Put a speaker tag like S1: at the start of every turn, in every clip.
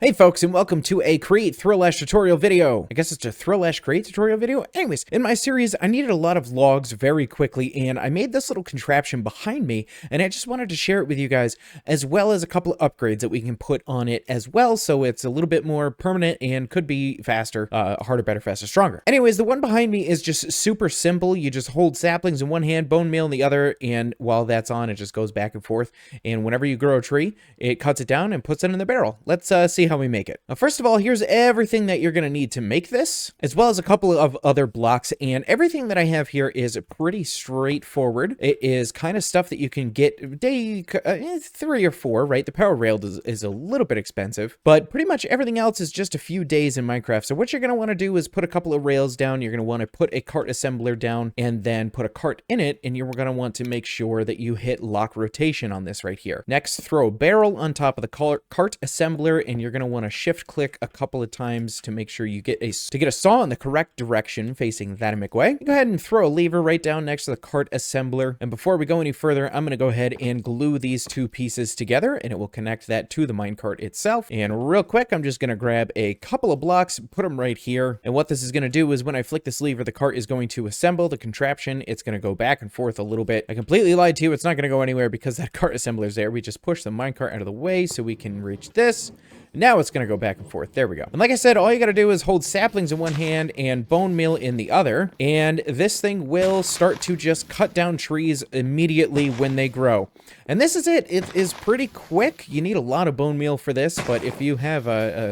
S1: Hey folks, and welcome to a Create Thrillash tutorial video. I guess it's a Thrillash Create tutorial video? Anyways, in my series, I needed a lot of logs very quickly, and I made this little contraption behind me, and I just wanted to share it with you guys, as well as a couple of upgrades that we can put on it as well, so it's a little bit more permanent and could be faster, harder, better, faster, stronger. Anyways, the one behind me is just super simple. You just hold saplings in one hand, bone meal in the other, and while that's on, it just goes back and forth, and whenever you grow a tree, it cuts it down and puts it in the barrel. Let's see how we make it. First of all, here's everything that you're going to need to make this, as well as a couple of other blocks, and everything that I have here is pretty straightforward. It is kind of stuff that you can get day 3 or 4, right? The power rail is a little bit expensive, but pretty much everything else is just a few days in Minecraft. So what you're going to want to do is put a couple of rails down. You're going to want to put a cart assembler down and then put a cart in it, and you're going to want to make sure that you hit lock rotation on this right here. Next, throw a barrel on top of the cart assembler, and you're going to want to shift click a couple of times to make sure you get a saw in the correct direction facing that way. Go ahead and throw a lever right down next to the cart assembler. And before we go any further, I'm going to go ahead and glue these two pieces together, and it will connect that to the minecart itself. And real quick, I'm just going to grab a couple of blocks, put them right here. And what this is going to do is when I flick this lever, the cart is going to assemble the contraption. It's going to go back and forth a little bit. I completely lied to you. It's not going to go anywhere because that cart assembler is there. We just push the minecart out of the way so we can reach this. Now it's going to go back and forth. There we go. And like I said, all you got to do is hold saplings in one hand and bone meal in the other. And this thing will start to just cut down trees immediately when they grow. And this is it. It is pretty quick. You need a lot of bone meal for this, but if you have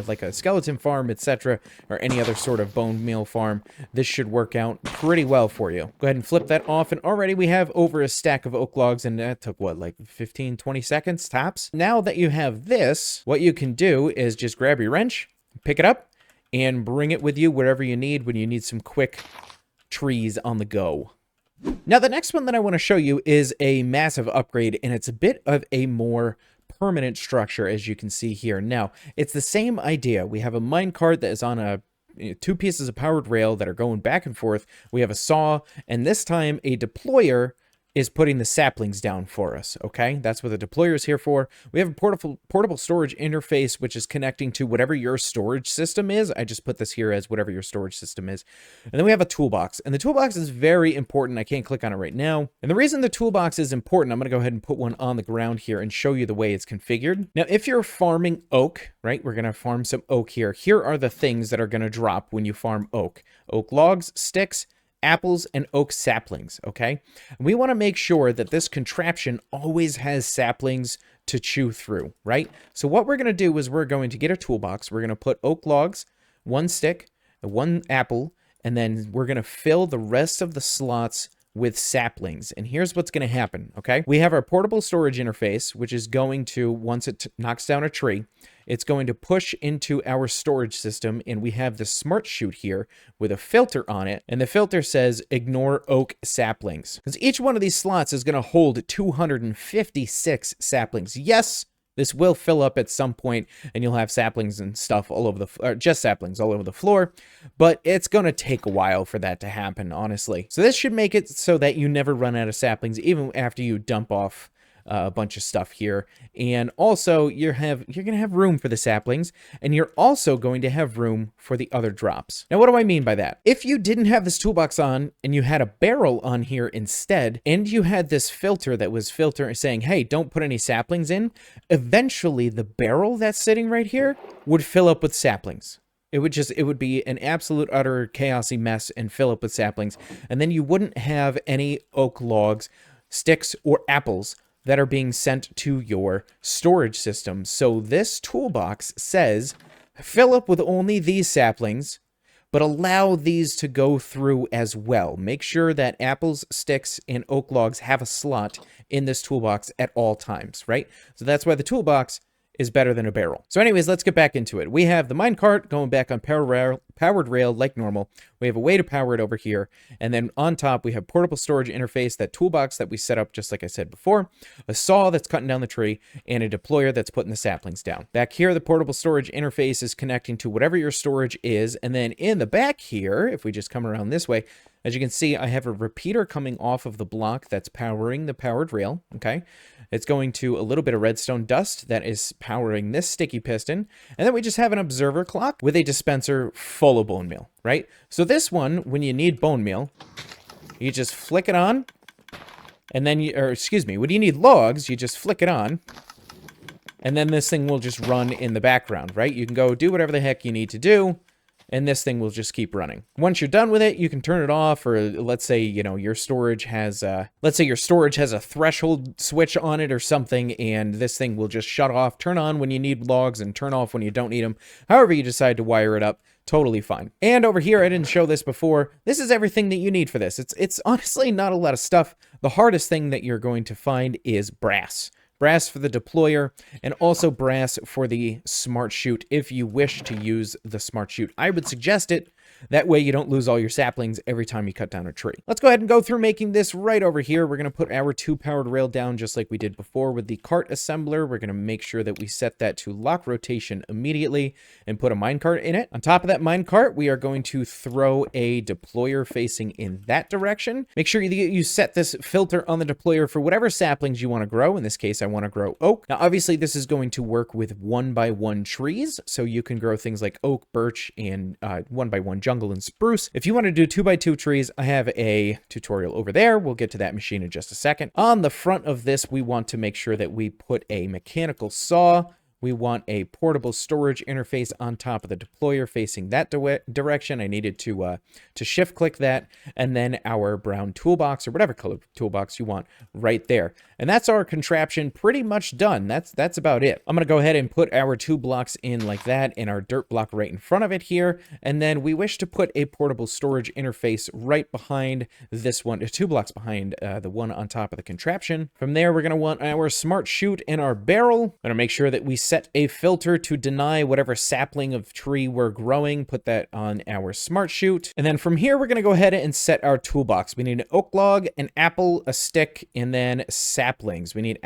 S1: like a skeleton farm, etc., or any other sort of bone meal farm, this should work out pretty well for you. Go ahead and flip that off, and already we have over a stack of oak logs, and that took what, like 15, 20 seconds tops? Now that you have this, what you can do is just grab your wrench, pick it up, and bring it with you wherever you need when you need some quick trees on the go. Now, the next one that I want to show you is a massive upgrade, and it's a bit of a more permanent structure, as you can see here. Now, it's the same idea. We have a minecart that is on two pieces of powered rail that are going back and forth. We have a saw, and this time a deployer is putting the saplings down for us, okay? That's what the deployer is here for. We have a portable storage interface, which is connecting to whatever your storage system is. I just put this here as whatever your storage system is. And then we have a toolbox, and the toolbox is very important. I can't click on it right now. And the reason the toolbox is important, I'm gonna go ahead and put one on the ground here and show you the way it's configured. Now, if you're farming oak, right, we're gonna farm some oak here. Here are the things that are gonna drop when you farm oak. Oak logs, sticks, apples, and oak saplings, okay? And we want to make sure that this contraption always has saplings to chew through, right? So what we're going to do is we're going to get a toolbox. We're going to put oak logs, one stick, one apple, and then we're going to fill the rest of the slots with saplings. And here's what's going to happen, okay? We have our portable storage interface, which is going to, once it knocks down a tree, it's going to push into our storage system, and we have the smart chute here with a filter on it, and the filter says ignore oak saplings, because each one of these slots is going to hold 256 saplings. Yes, this will fill up at some point, and you'll have saplings and stuff all over the just saplings all over the floor, but it's going to take a while for that to happen, honestly. So this should make it so that you never run out of saplings, even after you dump off a bunch of stuff here. And also you're going to have room for the saplings, and you're also going to have room for the other drops. Now, what do I mean by that? If you didn't have this toolbox on and you had a barrel on here instead, and you had this filter that was saying, hey, don't put any saplings in, eventually the barrel that's sitting right here would fill up with saplings. It would be an absolute utter chaosy mess and fill up with saplings. And then you wouldn't have any oak logs, sticks, or apples that are being sent to your storage system. So this toolbox says, fill up with only these saplings, but allow these to go through as well. Make sure that apples, sticks, and oak logs have a slot in this toolbox at all times, right? So that's why the toolbox is better than a barrel. So anyways, let's get back into it. We have the minecart going back on power powered rail like normal. We have a way to power it over here. And then on top, we have portable storage interface, that toolbox that we set up just like I said before, a saw that's cutting down the tree, and a deployer that's putting the saplings down. Back here, the portable storage interface is connecting to whatever your storage is. And then in the back here, if we just come around this way, as you can see, I have a repeater coming off of the block that's powering the powered rail, okay? It's going to a little bit of redstone dust that is powering this sticky piston. And then we just have an observer clock with a dispenser full of bone meal, right? So this one, when you need bone meal, you just flick it on. And then when you need logs, you just flick it on. And then this thing will just run in the background, right? You can go do whatever the heck you need to do, and this thing will just keep running. Once you're done with it, you can turn it off, or let's say, your storage has a threshold switch on it or something, and this thing will just shut off, turn on when you need logs, and turn off when you don't need them. However you decide to wire it up, totally fine. And over here, I didn't show this before. This is everything that you need for this. It's honestly not a lot of stuff. The hardest thing that you're going to find is brass. Brass for the deployer, and also brass for the smart chute if you wish to use the smart chute. I would suggest it. That way you don't lose all your saplings every time you cut down a tree. Let's go ahead and go through making this right over here. We're going to put our 2 powered rail down just like we did before with the cart assembler. We're going to make sure that we set that to lock rotation immediately and put a minecart in it. On top of that minecart, we are going to throw a deployer facing in that direction. Make sure you set this filter on the deployer for whatever saplings you want to grow. In this case, I want to grow oak. Now, obviously, this is going to work with 1x1 trees, so you can grow things like oak, birch, and 1x1 jungle and spruce. If you want to do 2x2 trees, I have a tutorial over there. We'll get to that machine in just a second. On the front of this, we want to make sure that we put a mechanical saw. We want a portable storage interface on top of the deployer facing that direction. I needed to shift click that, and then our brown toolbox or whatever color toolbox you want right there. And that's our contraption pretty much done. That's about it. I'm going to go ahead and put our 2 blocks in like that and our dirt block right in front of it here. And then we wish to put a portable storage interface right behind this one, 2 blocks behind the one on top of the contraption. From there, we're going to want our smart chute and our barrel. I'm going to make sure that we set a filter to deny whatever sapling of tree we're growing. Put that on our smart chute. And then from here, we're going to go ahead and set our toolbox. We need an oak log, an apple, a stick, and then saplings. We need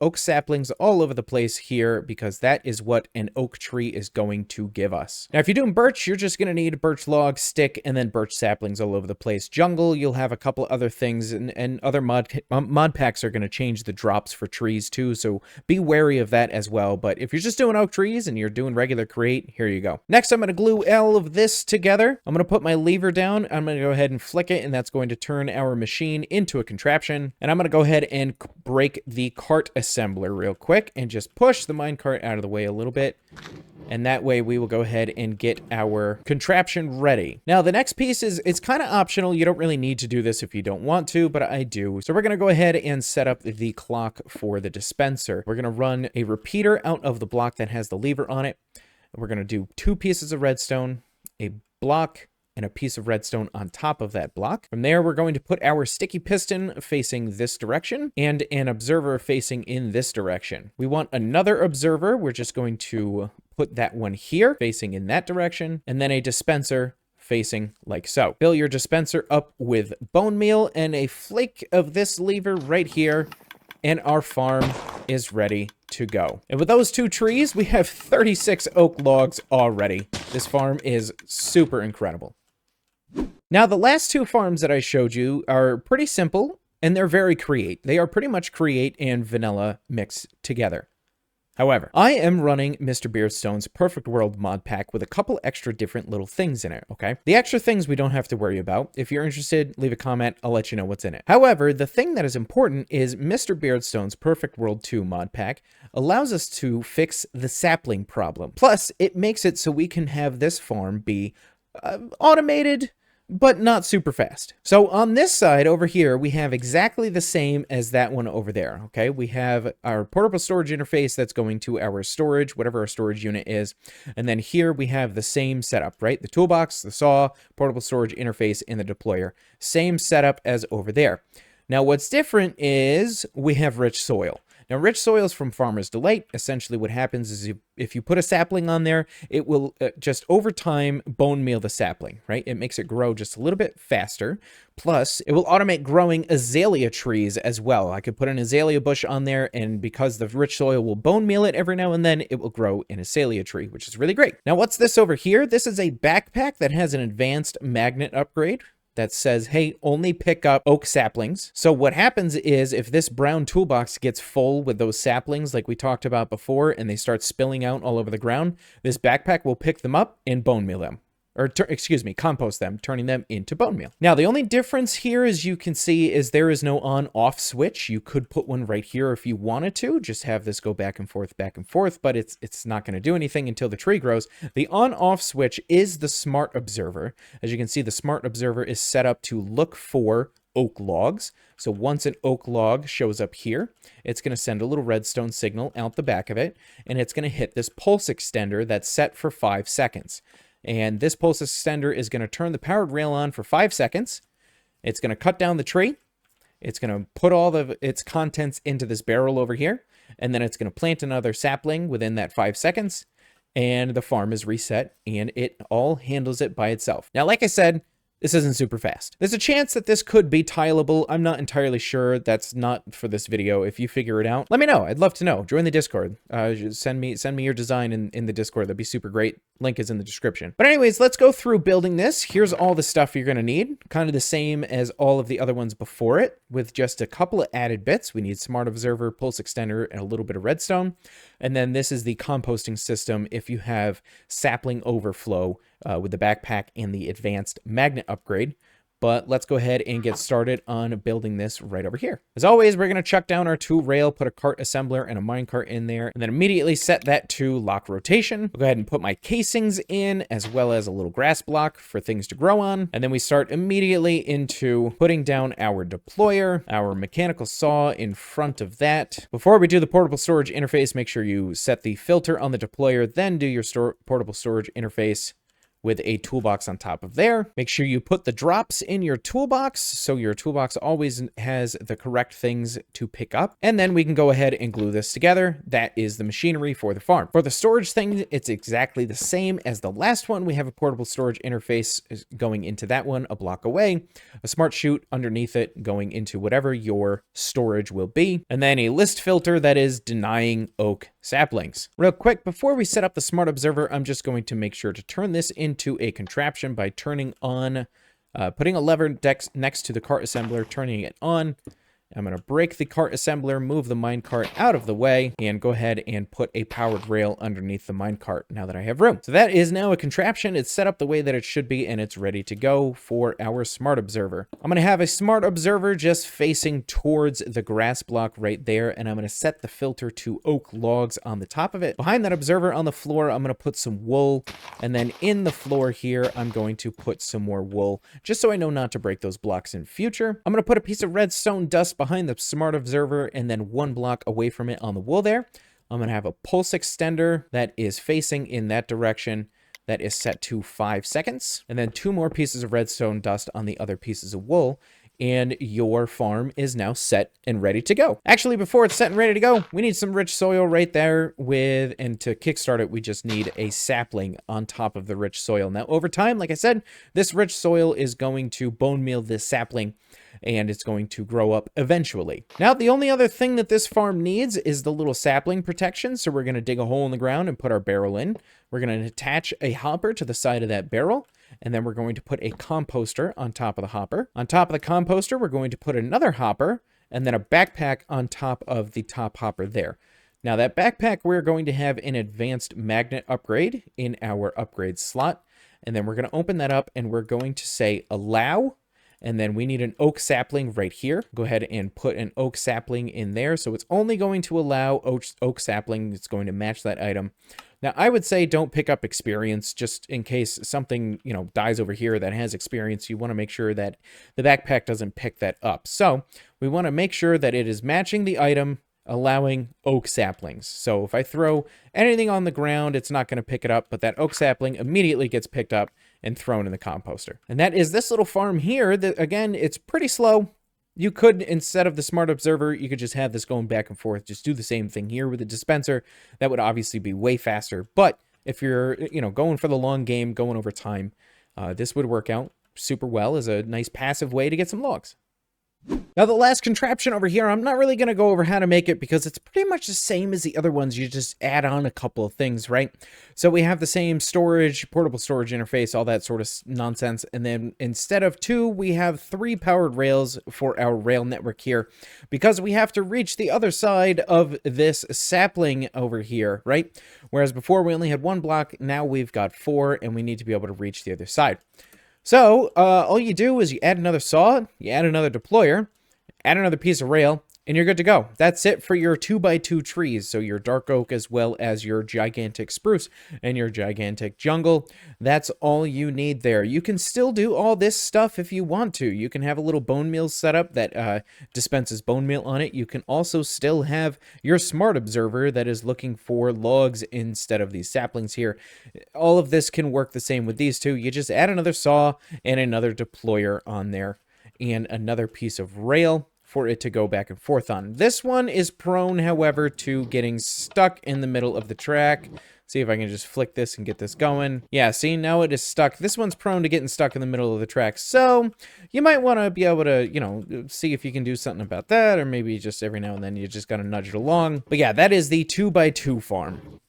S1: oak saplings all over the place here because that is what an oak tree is going to give us. Now, if you're doing birch, you're just going to need a birch log, stick, and then birch saplings all over the place. Jungle, you'll have a couple other things, and other mod packs are going to change the drops for trees too, so be wary of that as well. But if you're just doing oak trees and you're doing regular create, here you go. Next, I'm going to glue all of this together. I'm going to put my lever down. I'm going to go ahead and flick it, and that's going to turn our machine into a contraption. And I'm going to go ahead and break the cart assembler real quick and just push the minecart out of the way a little bit. And that way we will go ahead and get our contraption ready. Now, the next piece it's kind of optional. You don't really need to do this if you don't want to, but I do. So we're going to go ahead and set up the clock for the dispenser. We're going to run a repeater out of the block that has the lever on it. We're going to do 2 pieces of redstone, a block, and a piece of redstone on top of that block. From there, we're going to put our sticky piston facing this direction and an observer facing in this direction. We want another observer. We're just going to put that one here facing in that direction, and then a dispenser facing like so. Fill your dispenser up with bone meal and a flake of this lever right here, and our farm is ready to go. And with those 2 trees, we have 36 oak logs already. This farm is super incredible. Now, the last 2 farms that I showed you are pretty simple, and they're very create. They are pretty much create and vanilla mixed together. However, I am running Mr. Beardstone's Perfect World mod pack with a couple extra different little things in it, okay? The extra things we don't have to worry about. If you're interested, leave a comment. I'll let you know what's in it. However, the thing that is important is Mr. Beardstone's Perfect World 2 mod pack allows us to fix the sapling problem. Plus, it makes it so we can have this farm be automated, but not super fast. So on this side over here, we have exactly the same as that one over there, okay? We have our portable storage interface that's going to our storage, whatever our storage unit is. And then here we have the same setup, right? The toolbox, the saw, portable storage interface, and the deployer. Same setup as over there. Now, what's different is we have rich soil. Now, rich soils from Farmer's Delight, essentially what happens is if you put a sapling on there, it will just over time bone meal the sapling, right? It makes it grow just a little bit faster. Plus, it will automate growing azalea trees as well. I could put an azalea bush on there, and because the rich soil will bone meal it every now and then, it will grow an azalea tree, which is really great. Now, what's this over here? This is a backpack that has an advanced magnet upgrade that says, hey, only pick up oak saplings. So what happens is if this brown toolbox gets full with those saplings like we talked about before, and they start spilling out all over the ground, this backpack will pick them up and bone meal them. Or, compost them, turning them into bone meal. Now, the only difference here, as you can see, is there is no on-off switch. You could put one right here if you wanted to, just have this go back and forth, but it's not going to do anything until the tree grows. The on-off switch is the Smart Observer. As you can see, the Smart Observer is set up to look for oak logs. So once an oak log shows up here, it's going to send a little redstone signal out the back of it, and it's going to hit this pulse extender that's set for 5 seconds. And this pulse extender is going to turn the powered rail on for 5 seconds. It's going to cut down the tree. It's going to put all of its contents into this barrel over here. And then it's going to plant another sapling within that 5 seconds. And the farm is reset, and it all handles it by itself. Now, like I said, this isn't super fast. There's a chance that this could be tileable. I'm not entirely sure. That's not for this video. If you figure it out, let me know. I'd love to know. Join the Discord. Send me your design in the Discord. That'd be super great. Link is in the description. But anyways, let's go through building this. Here's all the stuff you're going to need. Kind of the same as all of the other ones before it, with just a couple of added bits. We need Smart Observer, Pulse Extender, and a little bit of redstone. And then this is the composting system if you have sapling overflow with the backpack and the advanced magnet upgrade. But let's go ahead and get started on building this right over here. As always, we're going to chuck down our tool rail, put a cart assembler and a minecart in there, and then immediately set that to lock rotation. I'll go ahead and put my casings in, as well as a little grass block for things to grow on. And then we start immediately into putting down our deployer, our mechanical saw in front of that. Before we do the portable storage interface, make sure you set the filter on the deployer, then do your portable storage interface with a toolbox on top of there. Make sure you put the drops in your toolbox so your toolbox always has the correct things to pick up. And then we can go ahead and glue this together. That is the machinery for the farm. For the storage thing, it's exactly the same as the last one. We have a portable storage interface going into that one a block away, a smart chute underneath it going into whatever your storage will be, and then a list filter that is denying oak saplings. Real quick, before we set up the Smart Observer, I'm just going to make sure to turn this into a contraption by turning on, putting a lever next to the cart assembler, turning it on. I'm going to break the cart assembler, move the minecart out of the way, and go ahead and put a powered rail underneath the minecart now that I have room. So that is now a contraption. It's set up the way that it should be, and it's ready to go for our Smart Observer. I'm going to have a Smart Observer just facing towards the grass block right there, and I'm going to set the filter to oak logs on the top of it. Behind that observer on the floor, I'm going to put some wool, and then in the floor here, I'm going to put some more wool, just so I know not to break those blocks in future. I'm going to put a piece of redstone dust behind the Smart Observer, and then 1 block away from it on the wool there, I'm going to have a pulse extender that is facing in that direction that is set to 5 seconds, and then 2 more pieces of redstone dust on the other pieces of wool, and your farm is now set and ready to go. Actually, before it's set and ready to go, we need some rich soil right there and to kickstart it, we just need a sapling on top of the rich soil. Now, over time, like I said, this rich soil is going to bone meal this sapling, and it's going to grow up eventually. Now, the only other thing that this farm needs is the little sapling protection, so we're going to dig a hole in the ground and put our barrel in. We're going to attach a hopper to the side of that barrel, and then we're going to put a composter on top of the hopper. On top of the composter, we're going to put another hopper, and then a backpack on top of the top hopper there. Now, that backpack, we're going to have an advanced magnet upgrade in our upgrade slot, and then we're going to open that up, and we're going to say allow. And then we need an oak sapling right here. Go ahead and put an oak sapling in there. So it's only going to allow oak sapling. It's going to match that item. Now, I would say don't pick up experience just in case something, dies over here that has experience. You want to make sure that the backpack doesn't pick that up. So we want to make sure that it is matching the item, allowing oak saplings. So if I throw anything on the ground, it's not going to pick it up, but that oak sapling immediately gets picked up and thrown in the composter. And that is this little farm here that, again, it's pretty slow. You could, instead of the smart observer, you could just have this going back and forth. Just do the same thing here with the dispenser. That would obviously be way faster. But if you're, going for the long game, going over time, this would work out super well as a nice passive way to get some logs. Now, the last contraption over here, I'm not really going to go over how to make it because it's pretty much the same as the other ones. You just add on a couple of things, right? So we have the same storage, portable storage interface, all that sort of nonsense. And then instead of 2, we have 3 powered rails for our rail network here because we have to reach the other side of this sapling over here, right? Whereas before we only had 1 block, now we've got 4 and we need to be able to reach the other side. So, all you do is you add another saw, you add another deployer, add another piece of rail, and you're good to go. That's it for your 2x2 trees, so your dark oak as well as your gigantic spruce and your gigantic jungle. That's all you need there. You can still do all this stuff if you want to. You can have a little bone meal setup that dispenses bone meal on it. You can also still have your smart observer that is looking for logs instead of these saplings here. All of this can work the same with these two. You just add another saw and another deployer on there and another piece of rail for it to go back and forth on. This one is prone, however, to getting stuck in the middle of the track. See if I can just flick this and get this going. Yeah, see, now it is stuck. This one's prone to getting stuck in the middle of the track. So you might want to be able to, see if you can do something about that, or maybe just every now and then you just got to nudge it along. But yeah, that is the 2x2 farm.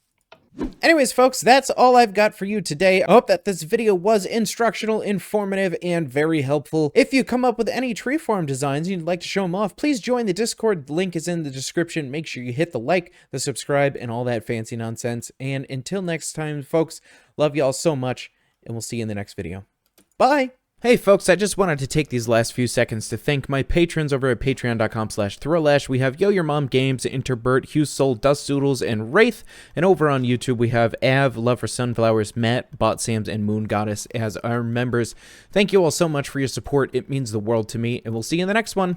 S1: Anyways, folks, that's all I've got for you today. I hope that this video was instructional, informative, and very helpful. If you come up with any tree farm designs and you'd like to show them off, please join the Discord. The link is in the description. Make sure you hit the like, the subscribe, and all that fancy nonsense. And until next time, folks, love y'all so much, and we'll see you in the next video. Bye! Hey folks, I just wanted to take these last few seconds to thank my patrons over at patreon.com/throwlash. We have Yo Your Mom Games, Interbert, Hugh Soul, Dust Doodles, and Wraith. And over on YouTube, we have Av, Love for Sunflowers, Matt, Bot Sams, and Moon Goddess as our members. Thank you all so much for your support. It means the world to me, and we'll see you in the next one.